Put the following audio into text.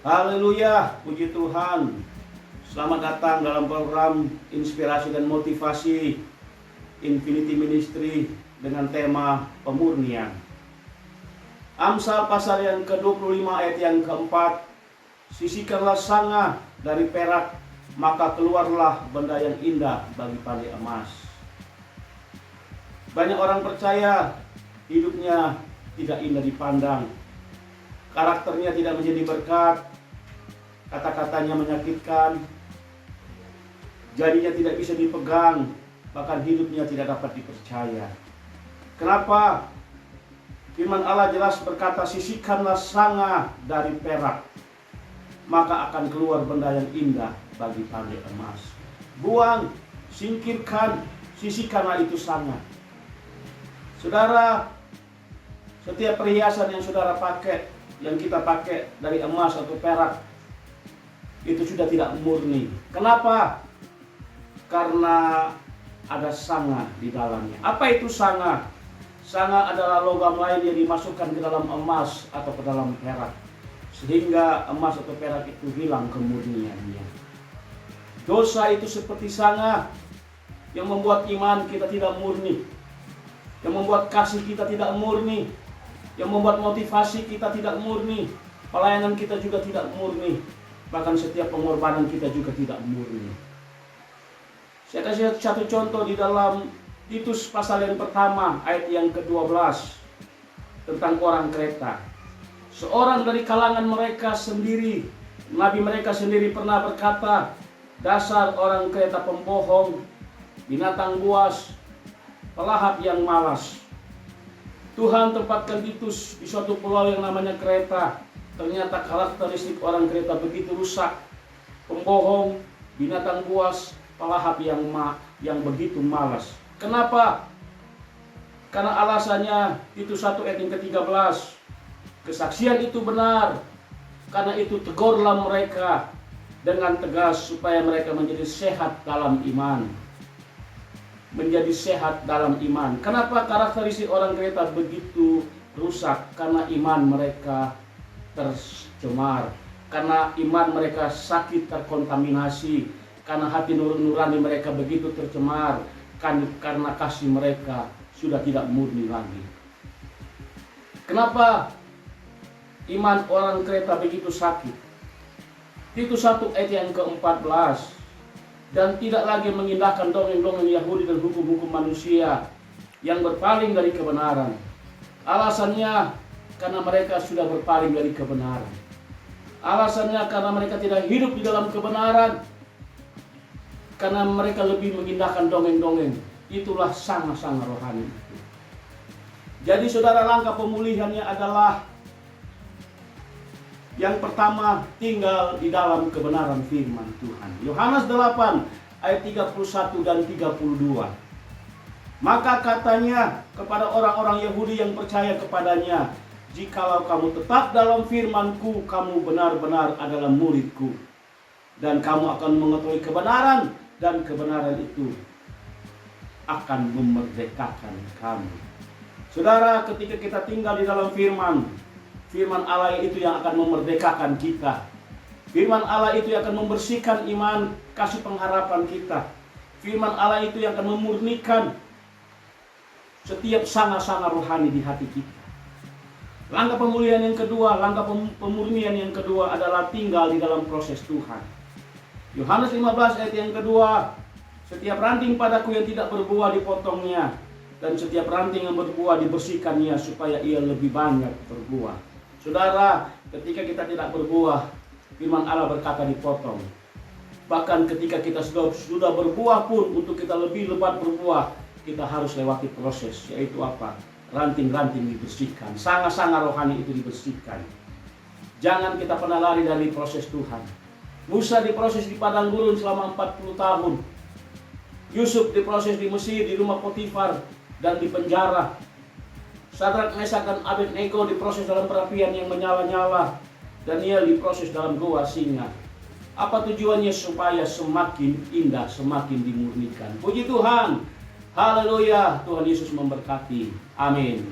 Haleluya, puji Tuhan. Selamat datang dalam program inspirasi dan motivasi Infinity Ministry dengan tema pemurnian. Amsal pasal yang ke-25 ayat yang keempat. Sisihkanlah sanga dari perak, maka keluarlah benda yang indah bagi pandai emas. Banyak orang percaya hidupnya tidak indah dipandang, karakternya tidak menjadi berkat, kata-katanya menyakitkan, jadinya tidak bisa dipegang, bahkan hidupnya tidak dapat dipercaya. Kenapa? Firman Allah jelas berkata, sisihkanlah sanga dari perak, maka akan keluar benda yang indah bagi pandai emas. Buang, singkirkan, sisihkanlah itu sanga. Saudara, setiap perhiasan yang saudara pakai, yang kita pakai dari emas atau perak, itu sudah tidak murni. Kenapa? Karena ada sanga di dalamnya. Apa itu sanga? Sanga adalah logam lain yang dimasukkan ke dalam emas atau ke dalam perak, sehingga emas atau perak itu hilang kemurniannya. Dosa itu seperti sanga yang membuat iman kita tidak murni, yang membuat kasih kita tidak murni, yang membuat motivasi kita tidak murni, pelayanan kita juga tidak murni, bahkan setiap pengorbanan kita juga tidak murni. Saya kasih satu contoh di dalam Titus pasal yang pertama ayat yang ke-12 tentang orang Kreta. Seorang dari kalangan mereka sendiri, nabi mereka sendiri pernah berkata, dasar orang Kreta pembohong, binatang buas, pelahap yang malas. Tuhan tempatkan Titus di suatu pulau yang namanya Kreta. Ternyata karakteristik orang Kreta begitu rusak, pembohong, binatang buas, pelahap yang begitu malas. Kenapa? Karena alasannya Titus 1 ayat yang ke-13. Kesaksian itu benar, karena itu tegurlah mereka dengan tegas supaya mereka menjadi sehat dalam iman. Menjadi sehat dalam iman. Kenapa karakteristik orang Kreta begitu rusak? Karena iman mereka tercemar, karena iman mereka sakit, terkontaminasi, karena hati nurani mereka begitu tercemar, karena kasih mereka sudah tidak murni lagi. Kenapa iman orang Kreta begitu sakit? Titus 1 ayat yang ke-14. Dan tidak lagi mengindahkan dongeng-dongeng Yahudi dan hukum-hukum manusia yang berpaling dari kebenaran. Alasannya karena mereka sudah berpaling dari kebenaran. Alasannya karena mereka tidak hidup di dalam kebenaran. Karena mereka lebih mengindahkan dongeng-dongeng. Itulah sanga-sanga rohani. Jadi saudara, langkah pemulihannya adalah yang pertama, tinggal di dalam kebenaran firman Tuhan. Yohanes 8 ayat 31 dan 32. Maka katanya kepada orang-orang Yahudi yang percaya kepadanya, jikalau kamu tetap dalam firman-Ku, kamu benar-benar adalah murid-Ku, dan kamu akan mengetahui kebenaran, dan kebenaran itu akan memerdekakan kamu. Saudara, ketika kita tinggal di dalam firman Allah itu yang akan memerdekakan kita. Firman Allah itu yang akan membersihkan iman, kasih pengharapan kita. Firman Allah itu yang akan memurnikan setiap sanga-sanga rohani di hati kita. Langkah pemulihan yang kedua, langkah pemurnian yang kedua adalah tinggal di dalam proses Tuhan. Yohanes 15 ayat yang kedua, setiap ranting padaku yang tidak berbuah dipotongnya, dan setiap ranting yang berbuah dibersihkannya supaya ia lebih banyak berbuah. Saudara, ketika kita tidak berbuah, firman Allah berkata dipotong. Bahkan ketika kita sudah berbuah pun, untuk kita lebih lebat berbuah, kita harus lewati proses, yaitu apa? Ranting-ranting dibersihkan, sanga-sanga rohani itu dibersihkan. Jangan kita pernah lari dari proses Tuhan. Musa diproses di padang gurun selama 40 tahun. Yusuf diproses di Mesir, di rumah Potifar, dan di penjara. Sadrak, Mesak, dan Abednego diproses dalam perapian yang menyala-nyala. Daniel diproses dalam gua singa. Apa tujuannya? Supaya semakin indah, semakin dimurnikan. Puji Tuhan. Haleluya. Tuhan Yesus memberkati. Amin.